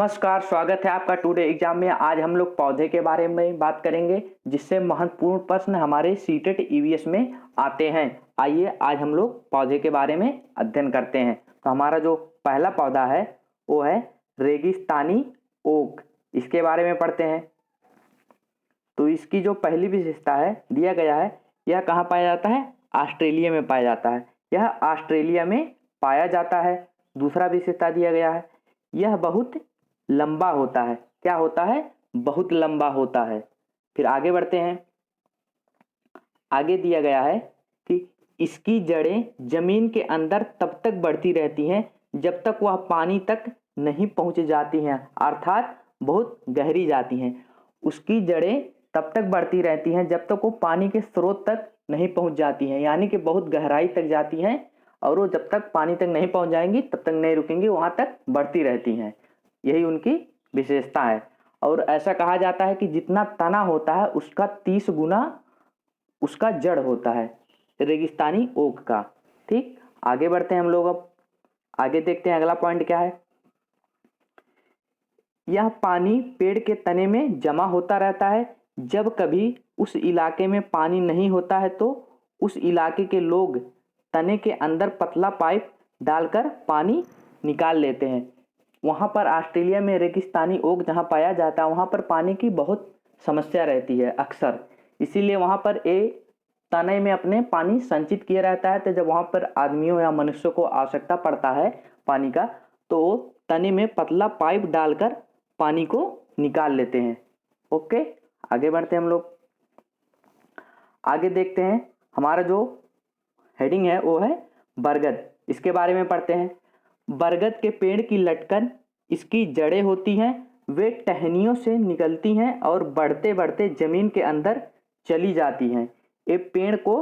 नमस्कार, स्वागत है आपका टुडे एग्जाम में। आज हम लोग पौधे के बारे में बात करेंगे, जिससे महत्वपूर्ण प्रश्न हमारे सीटेट ईवीएस में आते हैं। आइए आज हम लोग पौधे के बारे में अध्ययन करते हैं। तो हमारा जो पहला पौधा है वो है रेगिस्तानी ओक। इसके बारे में पढ़ते हैं। तो इसकी जो पहली विशेषता है दिया गया है, यह कहाँ पाया जाता है? ऑस्ट्रेलिया में पाया जाता है। यह ऑस्ट्रेलिया में पाया जाता है। दूसरा विशेषता दिया गया है, यह बहुत लंबा होता है। क्या होता है? बहुत लंबा होता है। फिर आगे बढ़ते हैं। आगे दिया गया है कि इसकी जड़ें जमीन के अंदर तब तक बढ़ती रहती हैं जब तक वह पानी तक नहीं पहुंच जाती हैं, अर्थात बहुत गहरी जाती हैं। उसकी जड़ें तब तक बढ़ती रहती हैं जब तक वो पानी के स्रोत तक नहीं पहुंच जाती हैं, यानी कि बहुत गहराई तक जाती हैं। और वो जब तक पानी तक नहीं पहुंच जाएंगी तब तक नहीं रुकेंगी, वहां तक बढ़ती रहती हैं। यही उनकी विशेषता है। और ऐसा कहा जाता है कि जितना तना होता है उसका 30 गुना उसका जड़ होता है रेगिस्तानी ओक का। ठीक, आगे बढ़ते हैं हम लोग। अब आगे देखते हैं अगला पॉइंट क्या है। यह पानी पेड़ के तने में जमा होता रहता है। जब कभी उस इलाके में पानी नहीं होता है तो उस इलाके के लोग तने के अंदर पतला पाइप डालकर पानी निकाल लेते हैं। वहाँ पर ऑस्ट्रेलिया में रेगिस्तानी ओक जहाँ पाया जाता है वहाँ पर पानी की बहुत समस्या रहती है अक्सर, इसीलिए वहाँ पर तने में अपने पानी संचित किया रहता है। तो जब वहाँ पर आदमियों या मनुष्यों को आवश्यकता पड़ता है पानी का, तो तने में पतला पाइप डालकर पानी को निकाल लेते हैं। ओके, आगे बढ़ते हैं हम लोग। आगे देखते हैं। हमारा जो हेडिंग है वो है बरगद। इसके बारे में पढ़ते हैं। बरगद के पेड़ की लटकन इसकी जड़ें होती हैं। वे टहनियों से निकलती हैं और बढ़ते बढ़ते जमीन के अंदर चली जाती हैं। ये पेड़ को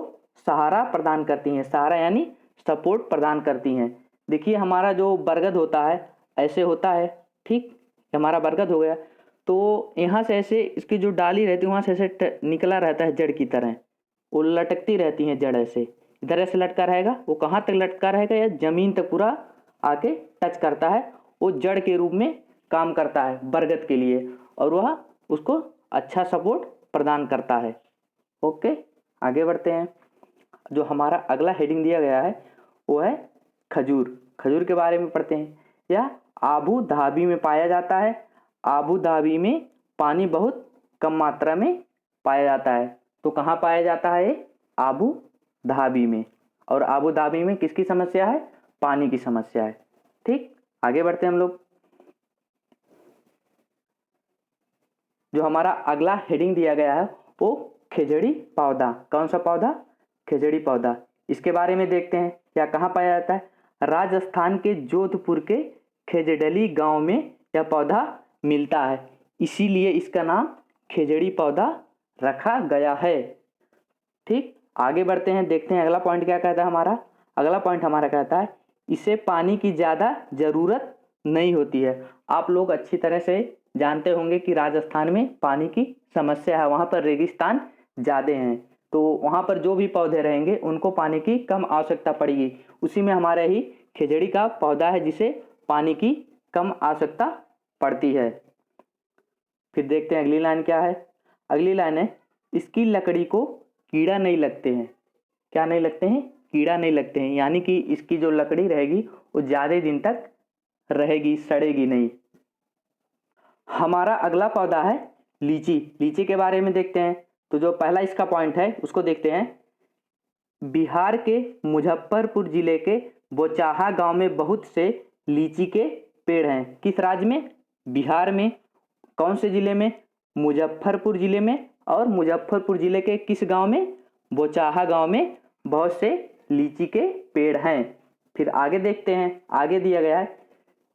सहारा प्रदान करती हैं। सहारा यानी सपोर्ट प्रदान करती हैं। देखिए हमारा जो बरगद होता है ऐसे होता है। ठीक, हमारा बरगद हो गया। तो यहाँ से ऐसे इसकी जो डाली रहती है वहाँ से ऐसे निकला रहता है जड़ की तरह, वो लटकती रहती हैं। जड़ ऐसे इधर ऐसे लटका रहेगा, वो कहाँ तक लटका रहेगा? या जमीन तक पूरा आके टच करता है। वो जड़ के रूप में काम करता है बरगद के लिए, और वह उसको अच्छा सपोर्ट प्रदान करता है। ओके, आगे बढ़ते हैं। जो हमारा अगला हेडिंग दिया गया है वो है खजूर। खजूर के बारे में पढ़ते हैं। यह आबू धाबी में पाया जाता है। आबू धाबी में पानी बहुत कम मात्रा में पाया जाता है। तो कहाँ पाया जाता है? आबू धाबी में। और आबू धाबी में किसकी समस्या है? पानी की समस्या है। ठीक, आगे बढ़ते हैं हम लोग। जो हमारा अगला हेडिंग दिया गया है वो खेजड़ी पौधा। कौन सा पौधा? खेजड़ी पौधा। इसके बारे में देखते हैं। क्या कहाँ पाया जाता है? राजस्थान के जोधपुर के खेजड़ली गांव में यह पौधा मिलता है, इसीलिए इसका नाम खेजड़ी पौधा रखा गया है। ठीक, आगे बढ़ते हैं। देखते हैं अगला पॉइंट क्या कहता है हमारा। अगला पॉइंट हमारा कहता है इसे पानी की ज़्यादा ज़रूरत नहीं होती है। आप लोग अच्छी तरह से जानते होंगे कि राजस्थान में पानी की समस्या है, वहाँ पर रेगिस्तान ज़्यादा हैं। तो वहाँ पर जो भी पौधे रहेंगे उनको पानी की कम आवश्यकता पड़ेगी। उसी में हमारा ही खेजड़ी का पौधा है जिसे पानी की कम आवश्यकता पड़ती है। फिर देखते हैं अगली लाइन क्या है। अगली लाइन है इसकी लकड़ी को कीड़ा नहीं लगते हैं। क्या नहीं लगते हैं? कीड़ा नहीं लगते हैं, यानी कि इसकी जो लकड़ी रहेगी वो ज़्यादा दिन तक रहेगी, सड़ेगी नहीं। हमारा अगला पौधा है लीची। लीची के बारे में देखते हैं। तो जो पहला इसका पॉइंट है उसको देखते हैं। बिहार के मुजफ्फरपुर जिले के बोचाहा गांव में बहुत से लीची के पेड़ हैं। किस राज्य में? बिहार में। कौन से जिले में? मुजफ्फरपुर जिले में। और मुजफ्फरपुर जिले के किस गांव में? बोचाहा गांव में बहुत से लीची के पेड़ हैं। फिर आगे देखते हैं। आगे दिया गया है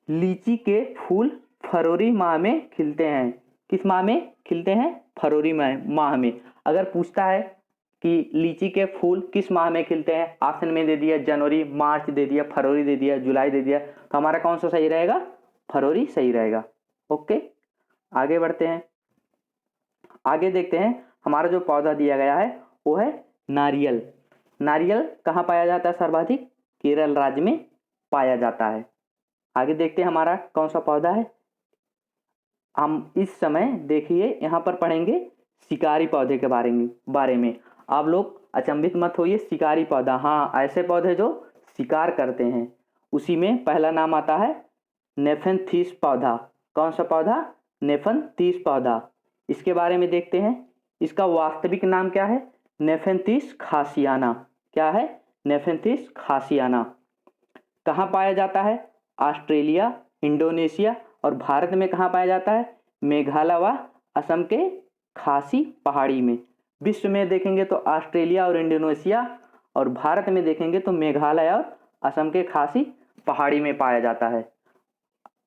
लीची के फूल फरवरी माह में खिलते हैं। किस माह में खिलते हैं? फरवरी माह में। अगर पूछता है कि लीची के फूल किस माह में खिलते हैं, ऑप्शन में दे दिया जनवरी, मार्च दे दिया, फरवरी दे दिया, जुलाई दे दिया, तो हमारा कौन सा सही रहेगा? फरवरी सही रहेगा। ओके, आगे बढ़ते हैं। आगे देखते हैं। हमारा जो पौधा दिया गया है वो है नारियल। नारियल कहाँ पाया जाता है सर्वाधिक? केरल राज्य में पाया जाता है। आगे देखते हैं हमारा कौन सा पौधा है। हम इस समय देखिए यहाँ पर पढ़ेंगे शिकारी पौधे के बारे में। आप लोग अचंभित मत होइए, शिकारी पौधा, हाँ ऐसे पौधे जो शिकार करते हैं। उसी में पहला नाम आता है नेफेंथीस पौधा। कौन सा पौधा? नेफेंथीस पौधा। इसके बारे में देखते हैं। इसका वास्तविक नाम क्या है? नेफेंथीस खासियाना। क्या है? नेफेंथीस खासियाना। कहाँ पाया जाता है? ऑस्ट्रेलिया, इंडोनेशिया और भारत में कहाँ पाया जाता है? मेघालय व असम के खासी पहाड़ी में। विश्व में देखेंगे तो ऑस्ट्रेलिया और इंडोनेशिया, और भारत में देखेंगे तो मेघालय और असम के खासी पहाड़ी में पाया जाता है।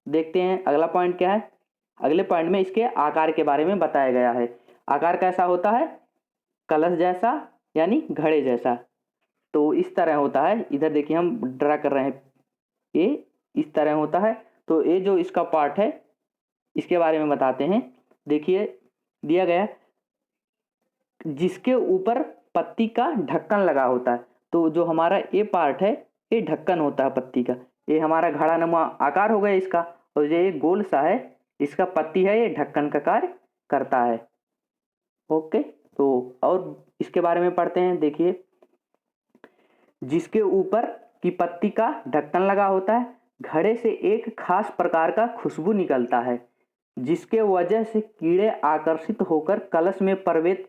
देखते हैं अगला पॉइंट क्या है। अगले पॉइंट में इसके आकार के बारे में बताया गया है। आकार कैसा होता है? कलश जैसा यानी घड़े जैसा। तो इस तरह होता है। इधर देखिए हम ड्रा कर रहे हैं, ये इस तरह होता है। तो ये जो इसका पार्ट है इसके बारे में बताते हैं। देखिए दिया गया जिसके ऊपर पत्ती का ढक्कन लगा होता है। तो जो हमारा ये पार्ट है ये ढक्कन होता है पत्ती का। ये हमारा घड़ा नुमा आकार हो गया इसका, और ये गोल सा है इसका पत्ती है, ये ढक्कन का कार्य करता है। ओके, तो और इसके बारे में पढ़ते हैं। देखिए जिसके ऊपर की पत्ती का ढक्कन लगा होता है, घड़े से एक खास प्रकार का खुशबू निकलता है जिसके वजह से कीड़े आकर्षित होकर कलश में प्रवेश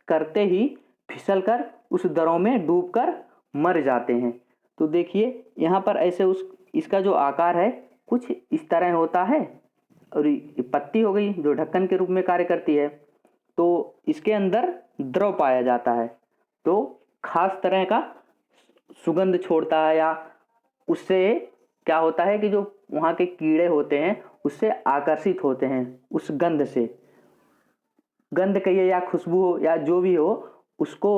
करते ही फिसलकर उस दरों में डूबकर मर जाते हैं। तो देखिए यहाँ पर ऐसे इसका जो आकार है कुछ इस तरह होता है, और ये पत्ती हो गई जो ढक्कन के रूप में कार्य करती है। तो इसके अंदर द्रव पाया जाता है, तो खास तरह का सुगंध छोड़ता है, या उससे क्या होता है कि जो वहाँ के कीड़े होते हैं उससे आकर्षित होते हैं उस गंध से। गंध कहिए या खुशबू हो या जो भी हो, उसको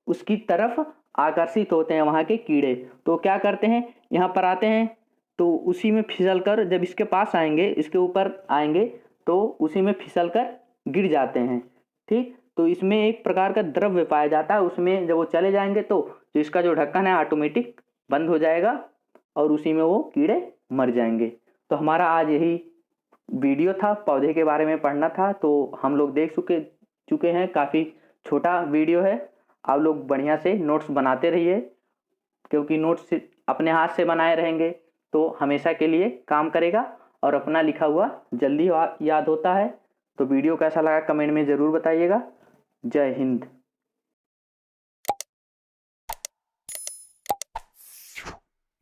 उसकी तरफ आकर्षित होते हैं वहाँ के कीड़े। तो क्या करते हैं, यहाँ पर आते हैं तो उसी में फिसल कर जब इसके पास आएंगे, इसके ऊपर आएंगे तो उसी में फिसल कर गिर जाते हैं। ठीक, तो इसमें एक प्रकार का द्रव्य पाया जाता है, उसमें जब वो चले जाएंगे तो इसका जो ढक्कन है ऑटोमेटिक बंद हो जाएगा और उसी में वो कीड़े मर जाएंगे। तो हमारा आज यही वीडियो था, पौधे के बारे में पढ़ना था। तो हम लोग देख चुके हैं, काफ़ी छोटा वीडियो है। आप लोग बढ़िया से नोट्स बनाते रहिए, क्योंकि नोट्स अपने हाथ से बनाए रहेंगे तो हमेशा के लिए काम करेगा और अपना लिखा हुआ जल्दी याद होता है। तो वीडियो कैसा लगा कमेंट में ज़रूर बताइएगा। जय हिंद।